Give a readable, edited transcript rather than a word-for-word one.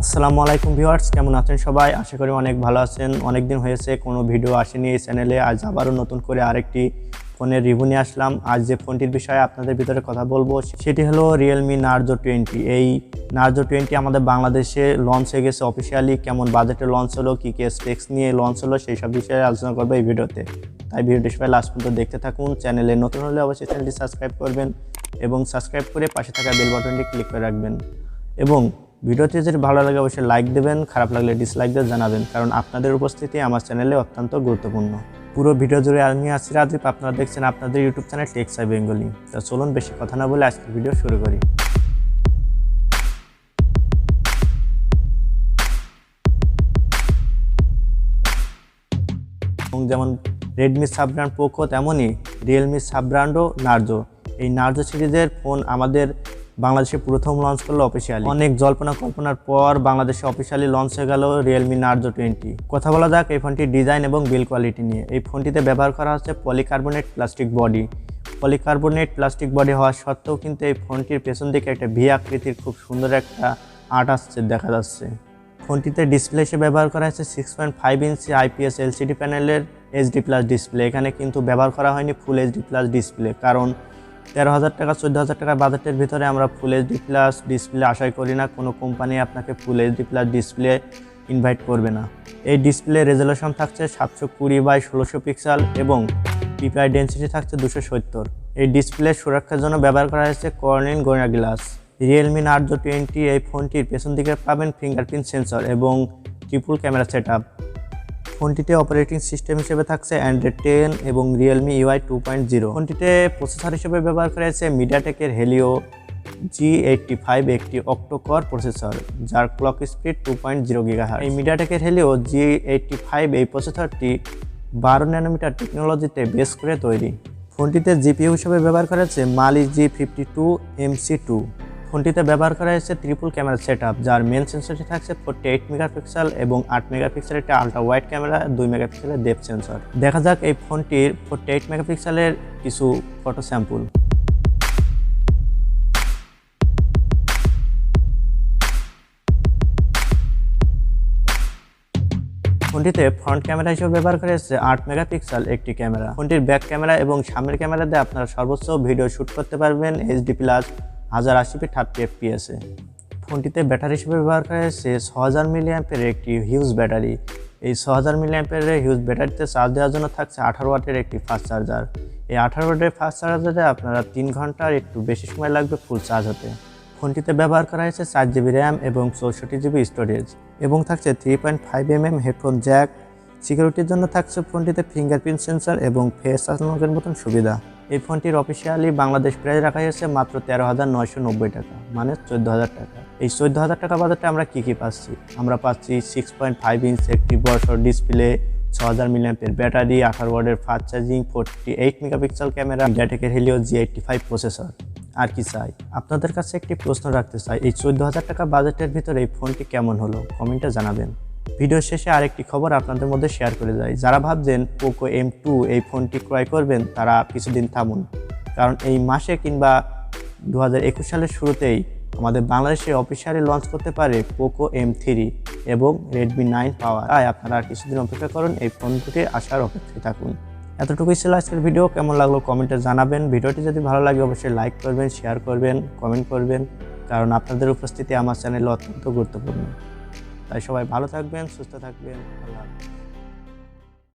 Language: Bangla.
আসসালামু আলাইকুম ভিউয়ার্স, কেমন আছেন সবাই? আশা করি অনেক ভালো আছেন। অনেক দিন হয়েছে কোনো ভিডিও আসেনি এই চ্যানেলে। আজ আবারও নতুন করে আরেকটি ফোনের রিভিউ নিয়ে আসলাম। আজ যে ফোনটির বিষয়ে আপনাদের ভিতরে কথা বলবো সেটি হলো Realme Narzo 20। এই Narzo 20 আমাদের বাংলাদেশে লঞ্চ হয়ে গেছে অফিসিয়ালি। কেমন বাজেটে লঞ্চ হলো, কী কী স্পেক্স নিয়ে লঞ্চ হলো, সেই সব বিষয়ে আলোচনা করবো এই ভিডিওতে। তাই ভিডিওটি সবাই লাস্ট পর্যন্ত দেখতে থাকুন। চ্যানেলে নতুন হলে অবশ্যই চ্যানেলটি সাবস্ক্রাইব করবেন এবং সাবস্ক্রাইব করে পাশে থাকা বেল বাটনটি ক্লিক করে রাখবেন। এবং ভিডিওটি যদি ভালো লাগে অবশ্যই লাইক দেবেন, খারাপ লাগলে ডিসলাইক দিয়ে জানাবেন, কারণ আপনাদের উপস্থিতি আমার চ্যানেলে অত্যন্ত গুরুত্বপূর্ণ। পুরো ভিডিও জুড়ে আমি আছি রাজীব, আপনারা দেখছেন আপনাদের ইউটিউব চ্যানেল টেকসি বেঙ্গলি। তো চলুন বেশি কথা না বলে আজকের ভিডিও শুরু করি। যেমন রেডমি সাব ব্র্যান্ড পোকো, তেমনই রিয়েলমি সাব ব্র্যান্ডও নার্জো। এই নার্জো সিরিজের ফোন আমাদের বাংলাদেশে প্রথম লঞ্চ করলো অফিসিয়ালি। অনেক জল্পনা কল্পনার পর বাংলাদেশে অফিসিয়ালি লঞ্চ হয়ে গেল Realme Narzo 20। কথা বলা যাক এই ফোনটির ডিজাইন এবং বিল্ড কোয়ালিটি নিয়ে। এই ফোনটিতে ব্যবহার করা হচ্ছে polycarbonate plastic body. Polycarbonate plastic body হওয়া সত্ত্বেও কিন্তু এই ফোনটির পেছন দিকে একটা ভি আকৃতির খুব সুন্দর একটা আর্ট আসছে দেখা যাচ্ছে। ফোনটিতে ডিসপ্লে হিসেবে ব্যবহার করা হয়েছে 6.5 ইঞ্চি IPS LCD প্যানেলের HD+ ডিসপ্লে। এখানে কিন্তু ব্যবহার করা হয়নি ফুল HD+ ডিসপ্লে, কারণ 13,000 টাকা 14,000 টাকা বাজেটের ভিতরে আমরা ফুল HD+ ডিসপ্লে আশাই করি না। কোনো কোম্পানি আপনাকে ফুল HD+ ডিসপ্লে ইনভাইট করবে না। এই ডিসপ্লে রেজলিউশন থাকছে 720x1600 পিক্সেল এবং PPI ডেন্সিটি থাকছে 270। এই ডিসপ্লে সুরক্ষার জন্য ব্যবহার করা হয়েছে Corning Gorilla glass. Realme Narzo 20 এই ফোনটির পেছন দিকে পাবেন ফিঙ্গারপ্রিন্ট সেন্সর এবং ট্রিপল ক্যামেরা সেটআপ। ফোনটিতে অপারেটিং সিস্টেম হিসেবে থাকছে Android 10 এবং Realme UI 2.0। ফোনটিতে প্রসেসর হিসেবে ব্যবহার করা হয়েছে মিডিয়াটেকের হেলিও G85 একটি অক্টো-কোর প্রসেসর, যার ক্লক স্পিড 2.0 GHz। এই মিডিয়াটেকের হেলিও G85 এই প্রসেসরটি 12 ন্যানোমিটার টেকনোলজিতে বেস করে তৈরি। ফোনটিতে জিপিইউ হিসেবে ব্যবহার করা হয়েছে Mali G52 MC2। ফোনটিতে ব্যবহার করা হয়েছে ট্রিপল ক্যামেরা সেটআপ, যার মেন সেন্সরটি থাকছে 48 মেগাপিক্সেল এবং 8 মেগাপিক্সেলের একটা আলট্রা ওয়াইড ক্যামেরা, 2 মেগাপিক্সেলের ডেপথ সেন্সর। দেখা যাক এই ফোনটির 48 মেগাপিক্সেলের কিছু ফটো স্যাম্পল। ফোনটিতে ফ্রন্ট ক্যামেরা হিসেবে ব্যবহার করা হয়েছে 8 মেগাপিক্সেল একটি ক্যামেরা। ফোনটির ব্যাক ক্যামেরা এবং সামনের ক্যামেরা দিয়ে আপনারা সর্বোচ্চ ভিডিও শ্যুট করতে পারবেন HD+ 1080p 30 fps এ। ফোনটিতে ব্যাটারি হিসেবে ব্যবহার করা হয়েছে 6000 মিলিঅ্যাম্পের একটি হিউজ ব্যাটারি। এই 6000 মিলিঅ্যাম্পের হিউজ ব্যাটারিতে চার্জ দেওয়ার জন্য থাকছে 18 ওয়াটের একটি ফাস্ট চার্জার। এই 18 ওয়াটের ফাস্ট চার্জারে আপনারা 3 ঘন্টার একটু বেশি সময় লাগবে ফুল চার্জ হতে। ফোনটিতে ব্যবহার করা হয়েছে 4GB র্যাম এবং 64GB স্টোরেজ এবং থাকছে 3.5mm হেডফোন জ্যাক। সিকিউরিটির জন্য থাকছে ফোনটিতে ফিঙ্গারপ্রিন্ট সেন্সর এবং ফেস আনলকের মতন সুবিধা। এই ফোনটির অফিসিয়ালি বাংলাদেশ প্রাইস রাখা হয়েছে মাত্র 13,990 টাকা, মানে 14,000 টাকা। এই 14,000 টাকা বাজেটে আমরা কী পাচ্ছি? আমরা পাচ্ছি 6.5 ইঞ্চ একটি বড়সড় ডিসপ্লে, 6000 মিলিঅ্যাম্পের ব্যাটারি, 18 ওয়াটের ফাস্ট চার্জিং, 48 মেগাপিক্সেল ক্যামেরা, মিডিয়াটেকের হেলিও G85 প্রসেসর। আর কি চাই? আপনাদের কাছে একটি প্রশ্ন রাখতে চাই, এই 14,000 টাকা বাজেটের ভিতরে এই ফোনটি কেমন হলো কমেন্টে জানাবেন। ভিডিও শেষে আরেকটি খবর আপনাদের মধ্যে শেয়ার করে যাই। যারা ভাবছেন POCO M2 এই ফোনটি ক্রয় করবেন, তারা কিছুদিন থামুন, কারণ এই মাসে কিংবা 2021 সালের শুরুতেই আমাদের বাংলাদেশে অফিসিয়ালি লঞ্চ করতে পারে POCO M3 এবং Redmi 9 পাওয়ার। তাই আপনারা আর কিছুদিন অপেক্ষা করুন, এই ফোন দুটির আসার অপেক্ষায় থাকুন। এতটুকুই ছিল আজকের ভিডিও। কেমন লাগলো কমেন্টে জানাবেন। ভিডিওটি যদি ভালো লাগে অবশ্যই লাইক করবেন, শেয়ার করবেন, কমেন্ট করবেন, কারণ আপনাদের উপস্থিতি আমার চ্যানেলে অত্যন্ত গুরুত্বপূর্ণ। তাই সবাই ভালো থাকবেন, সুস্থ থাকবেন। আল্লাহ হাফেজ।